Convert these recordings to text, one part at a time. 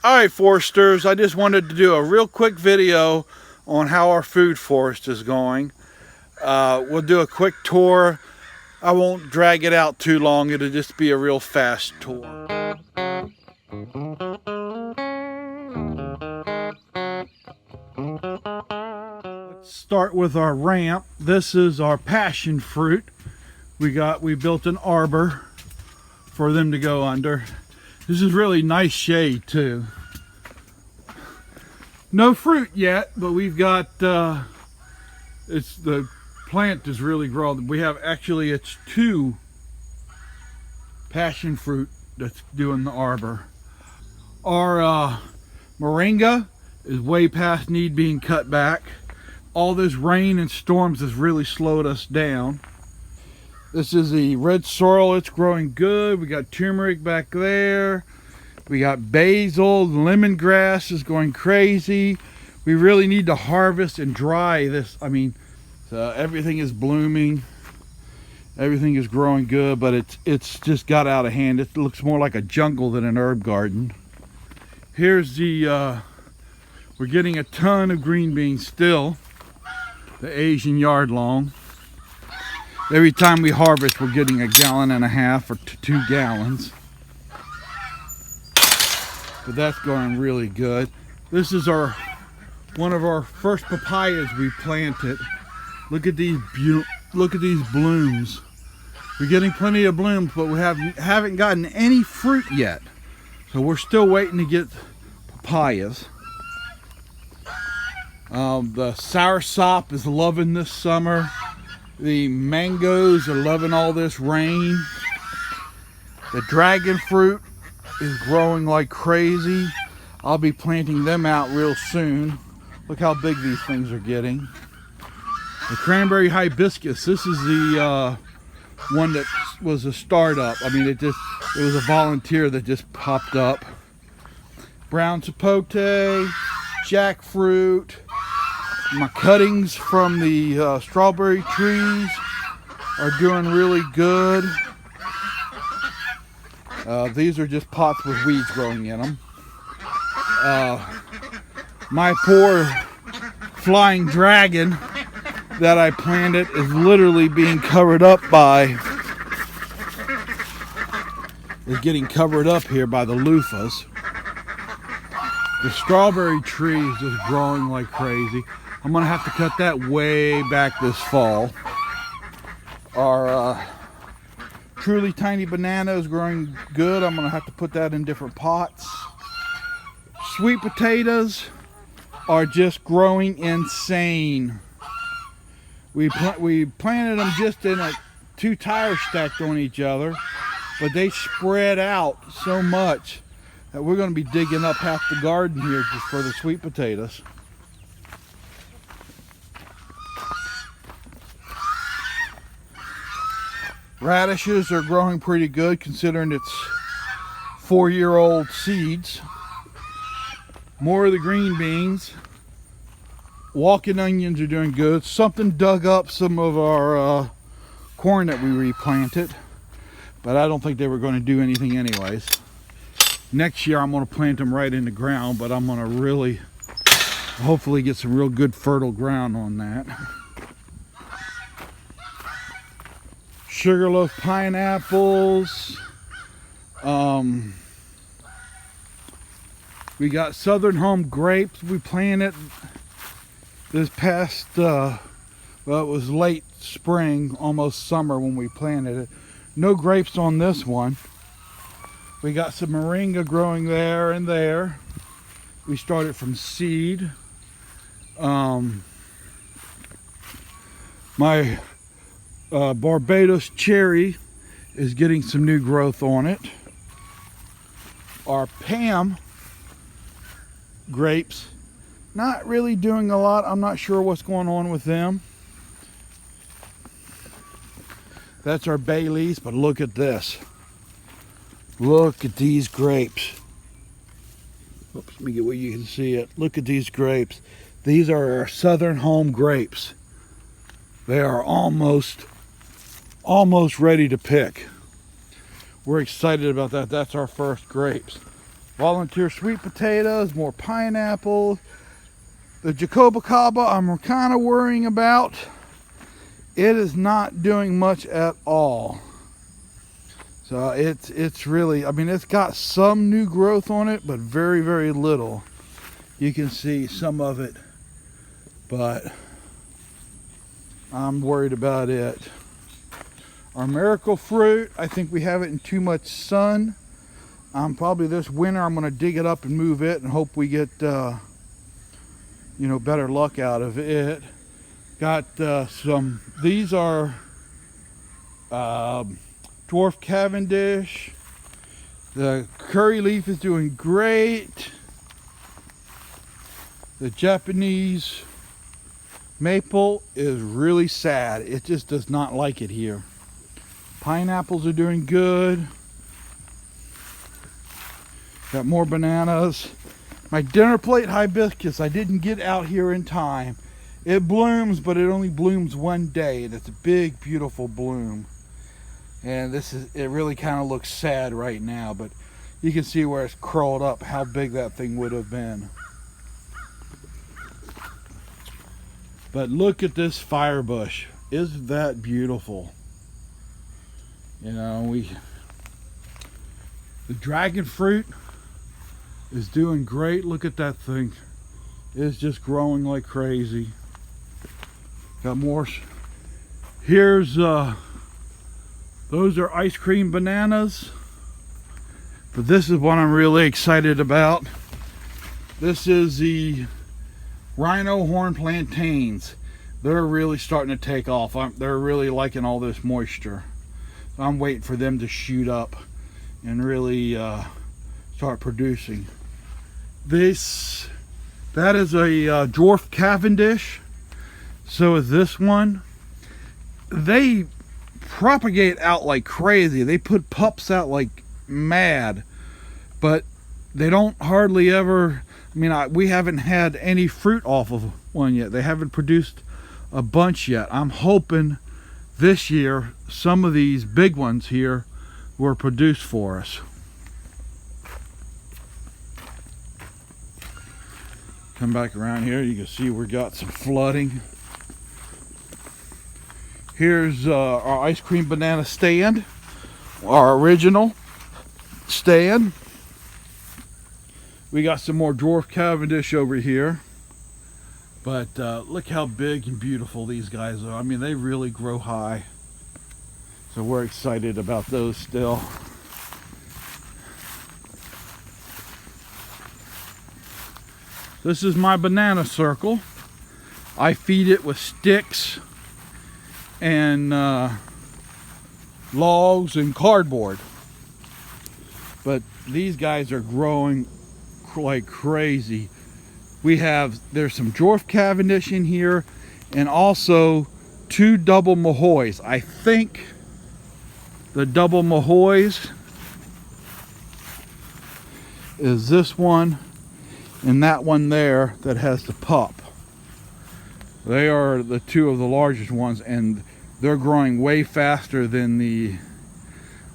Alright, foresters, I just wanted to do a real quick video on how our food forest is going. We'll do a quick tour. I won't drag it out too long, it'll just be a real fast tour. Let's start with our ramp. This is our passion fruit. We built an arbor for them to go under. This is really nice shade too. No fruit yet, but we've got the plant is really growing. We have it's 2 passion fruit that's doing the arbor. Our moringa is way past need being cut back. All this rain and storms has really slowed us down. This is the red sorrel. It's growing good. We got turmeric back there. We got basil. Lemongrass is going crazy. We really need to harvest and dry this. Everything is blooming. Everything is growing good, but it's just got out of hand. It looks more like a jungle than an herb garden. Here's we're getting a ton of green beans still. The Asian yard long. Every time we harvest, we're getting 1.5 gallons or 2 gallons. But that's going really good. This is one of our first papayas we planted. Look at these blooms. We're getting plenty of blooms, but we haven't gotten any fruit yet. So we're still waiting to get papayas. The soursop is loving this summer. The mangoes are loving all this rain. The dragon fruit is growing like crazy. I'll be planting them out real soon. Look how big these things are getting. The cranberry hibiscus, this is the one that was a startup. It was a volunteer that just popped up. Brown sapote, jackfruit. My cuttings from the strawberry trees are doing really good. These are just pots with weeds growing in them. My poor flying dragon that I planted is literally being covered up getting covered up here by the loofahs. The strawberry tree is just growing like crazy. I'm gonna have to cut that way back this fall. Our truly tiny banana is growing good. I'm gonna have to put that in different pots. Sweet potatoes are just growing insane. We planted them just in 2 tires stacked on each other, but they spread out so much that we're going to be digging up half the garden here just for the sweet potatoes. Radishes are growing pretty good considering it's 4-year-old seeds. More of the green beans. Walking onions are doing good. Something dug up some of our corn that we replanted, but I don't think they were going to do anything anyways. Next year I'm going to plant them right in the ground, but I'm going to really hopefully get some real good fertile ground on that. Sugarloaf pineapples. We got Southern Home grapes we planted this past, it was late spring, almost summer when we planted it. No grapes on this one. We got some moringa growing there and there. We started from seed. My Barbados cherry is getting some new growth on it. Our Pam grapes, not really doing a lot. I'm not sure what's going on with them. That's our Baileys, but look at this. Look at these grapes. Oops, let me get where you can see it. Look at these grapes. These are our Southern Home grapes. They are almost ready to pick. We're excited about that. That's our first grapes. Volunteer sweet potatoes, more pineapples. The jacobacaba I'm kind of worrying about. It is not doing much at all. So it's really, I mean, it's got some new growth on it, but very, very little. You can see some of it, but I'm worried about it. Our miracle fruit, I think we have it in too much sun. Probably this winter I'm going to dig it up and move it and hope we get you know, better luck out of it. Got some, these are Dwarf Cavendish. The curry leaf is doing great. The Japanese maple is really sad. It just does not like it here. Pineapples are doing good. Got more bananas. My dinner plate hibiscus, I didn't get out here in time. It blooms, but it only blooms one day, and it's a big, beautiful bloom. And it really kind of looks sad right now, but you can see where it's curled up, how big that thing would have been. But look at this firebush. Isn't that beautiful? You know, the dragon fruit is doing great. Look at that thing. It's just growing like crazy. Got more. Here's those are ice cream bananas, but this is what I'm really excited about. This is the rhino horn plantains. They're really starting to take off. They're really liking all this moisture. So I'm waiting for them to shoot up and really start producing. That is a Dwarf Cavendish. So is this one. They propagate out like crazy. They put pups out like mad, but they don't hardly ever, I mean, we haven't had any fruit off of one yet. They haven't produced a bunch yet. I'm hoping this year some of these big ones here were produced for us. Come back around here, you can see we got some flooding. Here's our ice cream banana stand, our original stand. We got some more Dwarf Cavendish over here, but look how big and beautiful these guys are. I mean, they really grow high, so we're excited about those still. This is my banana circle. I feed it with sticks and logs and cardboard, but these guys are growing like crazy. There's some Dwarf Cavendish in here, and also 2 double Mahoys. I think the double Mahoys is this one and that one there that has the pup. They are the 2 of the largest ones, and they're growing way faster than the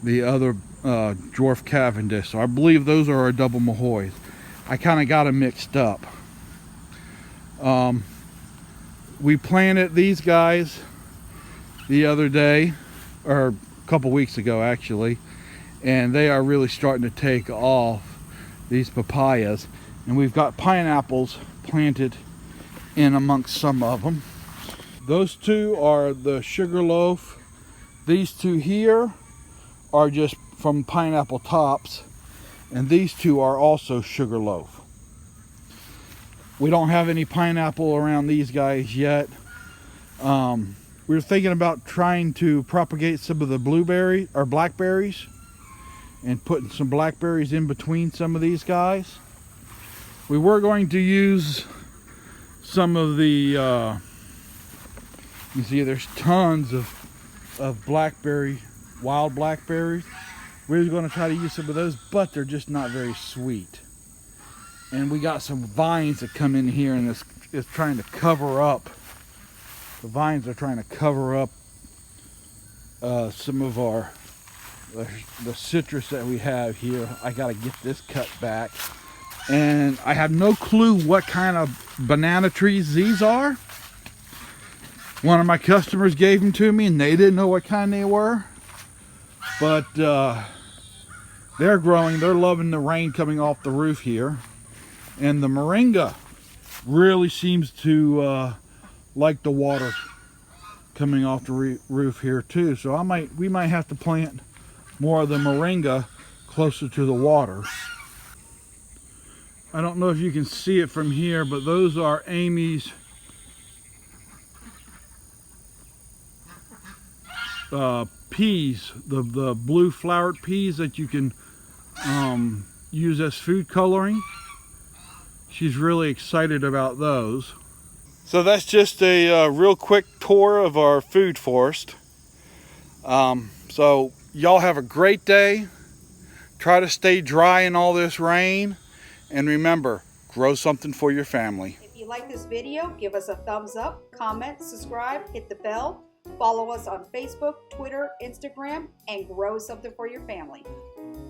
other Dwarf Cavendish. So I believe those are our double Mahoys. I kind of got them mixed up. We planted these guys the other day, or a couple weeks ago actually, and they are really starting to take off, these papayas. And we've got pineapples planted in amongst some of them. Those 2 are the sugarloaf. These 2 here are just from pineapple tops, and these 2 are also sugarloaf. We don't have any pineapple around these guys yet. We were thinking about trying to propagate some of the blueberry or blackberries and putting some blackberries in between some of these guys. We were going to use some of the you see there's tons of blackberry, wild blackberries. We're going to try to use some of those, but they're just not very sweet. And we got some vines that come in here, and it's trying to cover up. The vines are trying to cover up some of our the citrus that we have here. I got to get this cut back. And I have no clue what kind of banana trees these are. One of my customers gave them to me and they didn't know what kind they were. But they're growing. They're loving the rain coming off the roof here. And the moringa really seems to like the water coming off the roof here too. So we might have to plant more of the moringa closer to the water. I don't know if you can see it from here, but those are Amy's peas, the blue flowered peas that you can use as food coloring. She's really excited about those. So that's just a real quick tour of our food forest. So y'all have a great day. Try to stay dry in all this rain. And remember, grow something for your family. If you like this video, give us a thumbs up, comment, subscribe, hit the bell, follow us on Facebook, Twitter, Instagram, and grow something for your family.